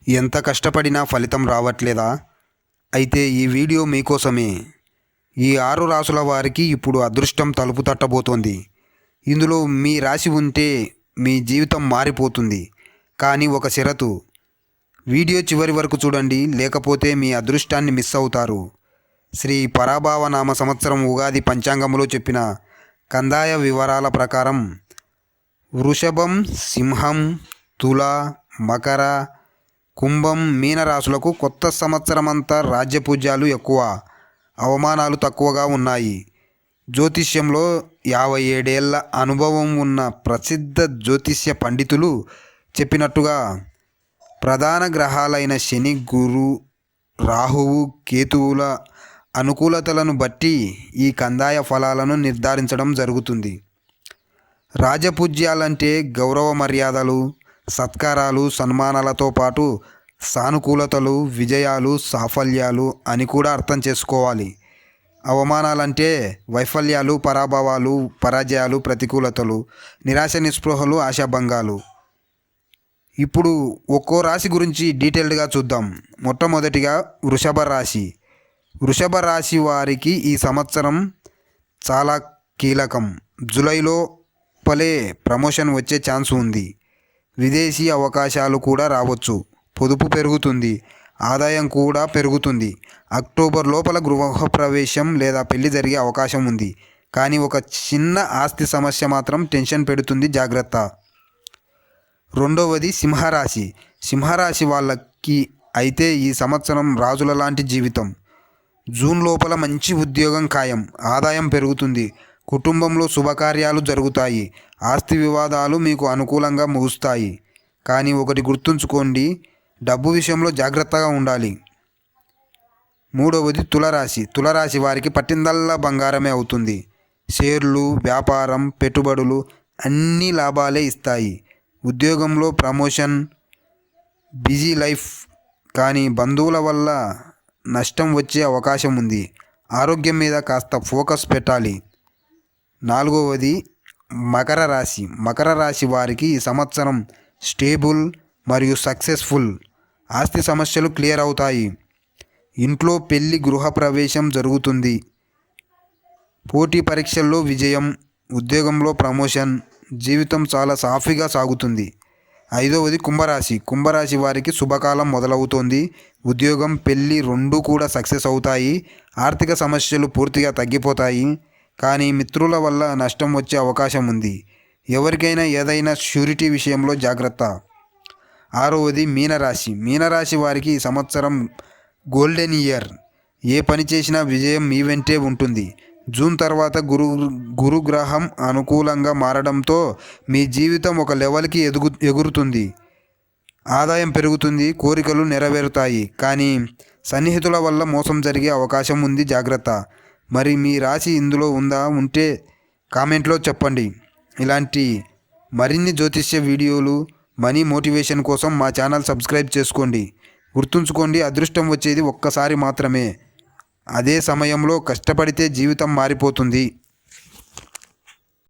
ఎంత కష్టపడినా ఫలితం రావట్లేదా? అయితే ఈ వీడియో మీకోసమే. ఈ 6 రాసుల వారికి ఇప్పుడు అదృష్టం తలుపు తట్టబోతోంది. ఇందులో మీ రాశి ఉంటే మీ జీవితం మారిపోతుంది. కానీ ఒక షరతు. వీడియో చివరి వరకు చూడండి, లేకపోతే మీ అదృష్టాన్ని మిస్ అవుతారు. శ్రీ పరాభావనామ సంవత్సరం ఉగాది పంచాంగంలో చెప్పిన కందాయ వివరాల ప్రకారం వృషభం, సింహం, తుల, మకర, కుంభం, మీనరాశులకు కొత్త సంవత్సరమంతా రాజ్యపూజ్యాలు ఎక్కువ, అవమానాలు తక్కువగా ఉన్నాయి. జ్యోతిష్యంలో 57 ఏళ్ల అనుభవం ఉన్న ప్రసిద్ధ జ్యోతిష్య పండితులు చెప్పినట్టుగా ప్రధాన గ్రహాలైన శని, గురు, రాహువు, కేతువుల అనుకూలతలను బట్టి ఈ కందాయ ఫలాలను నిర్ధారించడం జరుగుతుంది. రాజపూజ్యాలంటే గౌరవ మర్యాదలు, సత్కారాలు, సన్మానాలతో పాటు సానుకూలతలు, విజయాలు, సాఫల్యాలు అని కూడా అర్థం చేసుకోవాలి. అవమానాలంటే వైఫల్యాలు, పరాభవాలు, పరాజయాలు, ప్రతికూలతలు, నిరాశ, నిస్పృహలు, ఆశాభంగాలు. ఇప్పుడు ఒక్కో రాశి గురించి డీటెయిల్డ్గా చూద్దాం. మొట్టమొదటిగా వృషభ రాశి. వృషభ రాశి వారికి ఈ సంవత్సరం చాలా కీలకం. జూలైలో ప్రమోషన్ వచ్చే ఛాన్స్ ఉంది. విదేశీ అవకాశాలు కూడా రావచ్చు. పొదుపు పెరుగుతుంది, ఆదాయం కూడా పెరుగుతుంది. అక్టోబర్ లోపల గృహప్రవేశం లేదా పెళ్లి జరిగే అవకాశం ఉంది. కానీ ఒక చిన్న ఆస్తి సమస్య మాత్రం టెన్షన్ పెడుతుంది, జాగ్రత్త. రెండవది సింహరాశి. సింహరాశి వాళ్ళకి అయితే ఈ సంవత్సరం రాజుల లాంటి జీవితం. జూన్ లోపల మంచి ఉద్యోగం ఖాయం, ఆదాయం పెరుగుతుంది, కుటుంబంలో శుభకార్యాలు జరుగుతాయి, ఆస్తి వివాదాలు మీకు అనుకూలంగా ముగుస్తాయి. కానీ ఒకటి గుర్తుంచుకోండి, డబ్బు విషయంలో జాగ్రత్తగా ఉండాలి. మూడవది తులరాశి. తులరాశి వారికి పట్టిందల్లా బంగారమే అవుతుంది. షేర్లు, వ్యాపారం, పెట్టుబడులు అన్నీ లాభాలే ఇస్తాయి. ఉద్యోగంలో ప్రమోషన్, బిజీ లైఫ్. కానీ బంధువుల వల్ల నష్టం వచ్చే అవకాశం ఉంది. ఆరోగ్యం మీద కాస్త ఫోకస్ పెట్టాలి. నాలుగవది మకర రాశి. మకర రాశి వారికి ఈ సంవత్సరం స్టేబుల్ మరియు సక్సెస్ఫుల్. ఆస్తి సమస్యలు క్లియర్ అవుతాయి. ఇంట్లో పెళ్లి, గృహప్రవేశం జరుగుతుంది. పోటీ పరీక్షల్లో విజయం, ఉద్యోగంలో ప్రమోషన్, జీవితం చాలా సాఫీగా సాగుతుంది. ఐదవది కుంభరాశి. కుంభరాశి వారికి శుభకాలం మొదలవుతోంది. ఉద్యోగం, పెళ్లి రెండూ కూడా సక్సెస్ అవుతాయి. ఆర్థిక సమస్యలు పూర్తిగా తగ్గిపోతాయి. కానీ మిత్రుల వల్ల నష్టం వచ్చే అవకాశం ఉంది. ఎవరికైనా ఏదైనా ష్యూరిటీ విషయంలో జాగ్రత్త. ఆరవది మీనరాశి. మీనరాశి వారికి ఈ సంవత్సరం గోల్డెన్ ఇయర్. ఏ పని చేసినా విజయం మీ వెంటే ఉంటుంది. జూన్ తర్వాత గురుగ్రహం అనుకూలంగా మారడంతో మీ జీవితం ఒక లెవెల్కి ఎగురుతుంది. ఆదాయం పెరుగుతుంది, కోరికలు నెరవేరుతాయి. కానీ సన్నిహితుల వల్ల మోసం జరిగే అవకాశం ఉంది, జాగ్రత్త. మరి మీ రాశి ఇందులో ఉంటే కామెంట్లో చెప్పండి. ఇలాంటి మరిన్ని జ్యోతిష్య వీడియోలు, మనీ మోటివేషన్ కోసం మా ఛానల్ సబ్స్క్రైబ్ చేసుకోండి. గుర్తుంచుకోండి, అదృష్టం వచ్చేది ఒక్కసారి మాత్రమే. అదే సమయంలో కష్టపడితే జీవితం మారిపోతుంది.